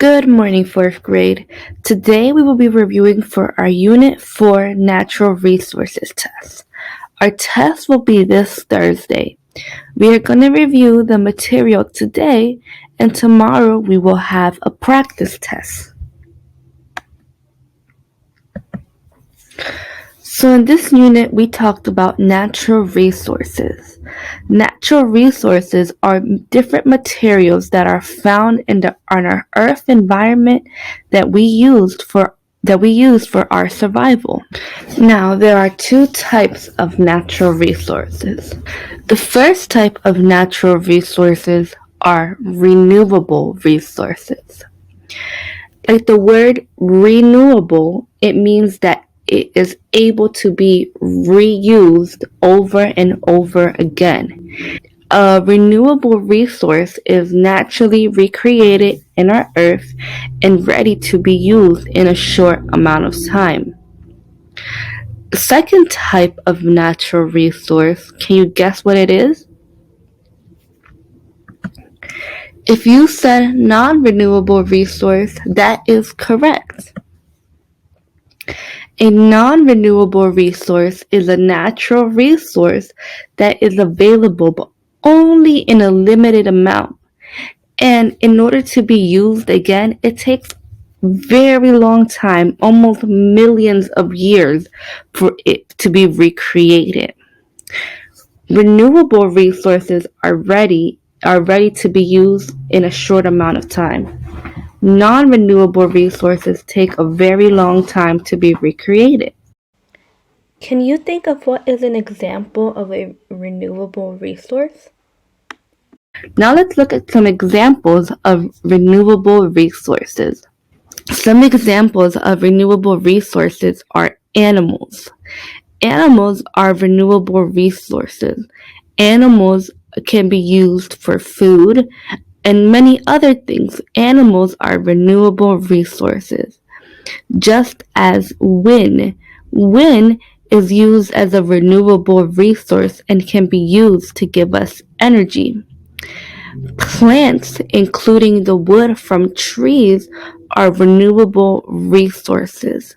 Good morning, fourth grade. Today we will be reviewing for our Unit 4 Natural Resources test. Our test will be this Thursday. We are going to review the material today, and tomorrow we will have a practice test. So in this unit, we talked about natural resources. Natural resources are different materials that are found in our Earth environment that we use for our survival. Now, there are two types of natural resources. The first type of natural resources are renewable resources. Like the word renewable, it means that it is able to be reused over and over again. A renewable resource is naturally recreated in our earth and ready to be used in a short amount of time. The second type of natural resource, can you guess what it is? If you said non-renewable resource, that is correct. A non-renewable resource is a natural resource that is available but only in a limited amount. And in order to be used again, it takes very long time, almost millions of years, for it to be recreated. Renewable resources are ready to be used in a short amount of time. Non-renewable resources take a very long time to be recreated. Can you think of what is an example of a renewable resource? Now let's look at some examples of renewable resources. Some examples of renewable resources are animals. Animals are renewable resources. Animals can be used for food and many other things. Animals are renewable resources. Just as wind. Wind is used as a renewable resource and can be used to give us energy. Plants, including the wood from trees, are renewable resources.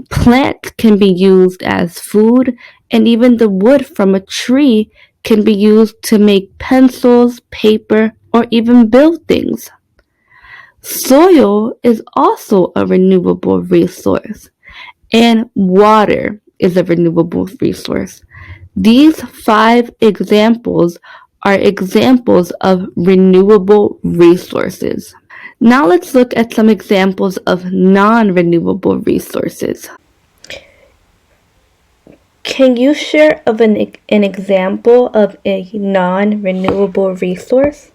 Plants can be used as food, and even the wood from a tree can be used to make pencils, paper, or even build things. Soil is also a renewable resource, and water is a renewable resource. These 5 examples are examples of renewable resources. Now let's look at some examples of non-renewable resources. Can you share of an example of a non-renewable resource?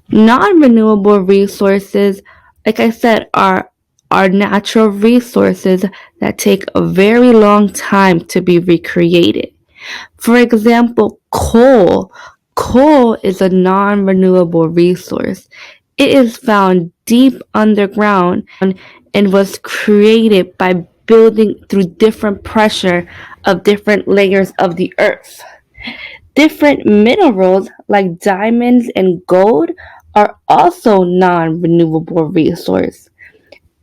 Non-renewable resources, like I said, are natural resources that take a very long time to be recreated. For example, coal. Coal is a non-renewable resource. It is found deep underground and was created by building through different pressure of different layers of the earth. Different minerals like diamonds and gold are also non-renewable resource.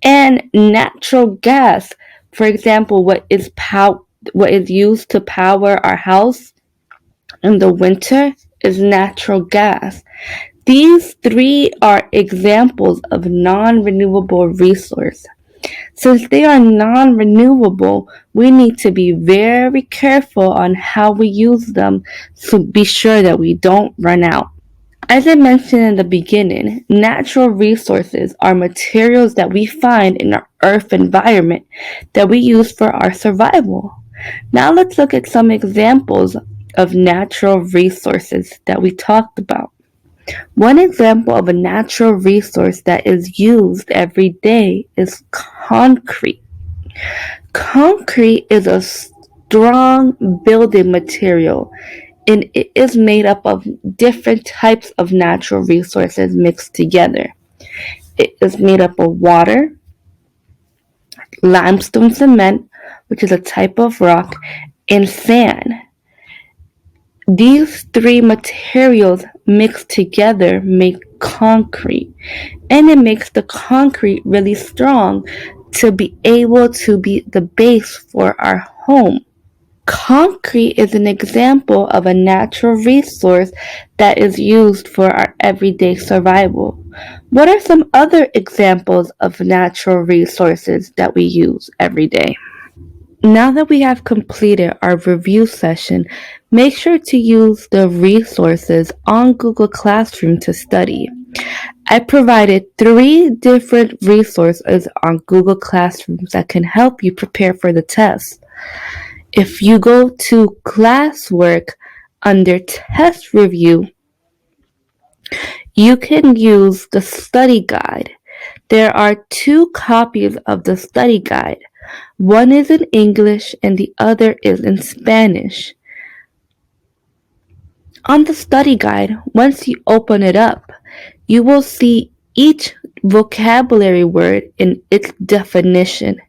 And natural gas, for example, what is used to power our house in the winter is natural gas. These 3 are examples of non-renewable resource. Since they are non-renewable, we need to be very careful on how we use them to be sure that we don't run out. As I mentioned in the beginning, natural resources are materials that we find in our earth environment that we use for our survival. Now let's look at some examples of natural resources that we talked about. One example of a natural resource that is used every day is concrete. Concrete is a strong building material, and it is made up of different types of natural resources mixed together. It is made up of water, limestone cement, which is a type of rock, and sand. These 3 materials mixed together make concrete, and it makes the concrete really strong to be able to be the base for our home. Concrete is an example of a natural resource that is used for our everyday survival. What are some other examples of natural resources that we use every day? Now that we have completed our review session, make sure to use the resources on Google Classroom to study. I provided 3 different resources on Google Classroom that can help you prepare for the test. If you go to classwork under test review, you can use the study guide. There are 2 copies of the study guide. One is in English and the other is in Spanish. On the study guide, once you open it up, you will see each vocabulary word in its definition.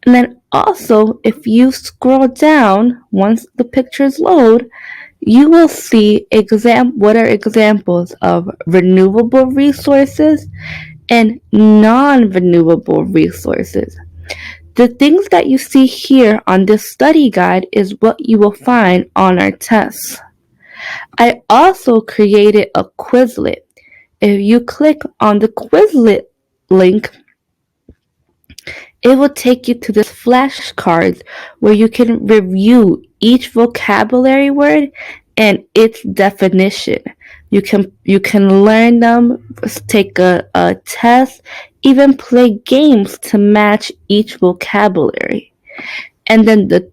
And then also, if you scroll down, once the pictures load, you will see what are examples of renewable resources and non-renewable resources. The things that you see here on this study guide is what you will find on our tests. I also created a Quizlet. If you click on the Quizlet link, it will take you to this flashcards where you can review each vocabulary word and its definition. You can learn them, take a test, even play games to match each vocabulary. And then the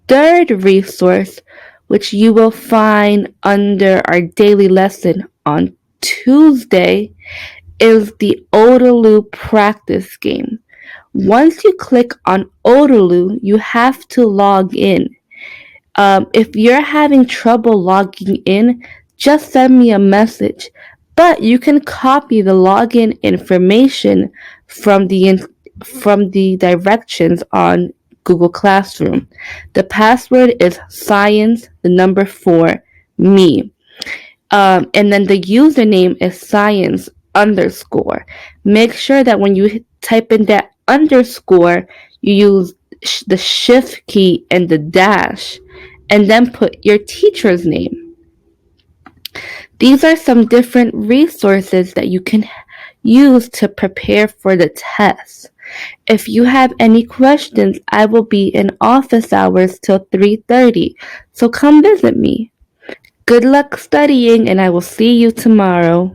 third resource, which you will find under our daily lesson on Tuesday, is the Odaloo practice game. Once you click on Odaloo, you have to log in. If you're having trouble logging in, just send me a message. But you can copy the login information from the directions on Google Classroom. The password is science, the number 4, me. And then the username is science underscore. Make sure that when you type in that underscore, you use the shift key and the dash, and then put your teacher's name. These are some different resources that you can use to prepare for the test. If you have any questions, I will be in office hours till 3:30, so come visit me. Good luck studying, and I will see you tomorrow.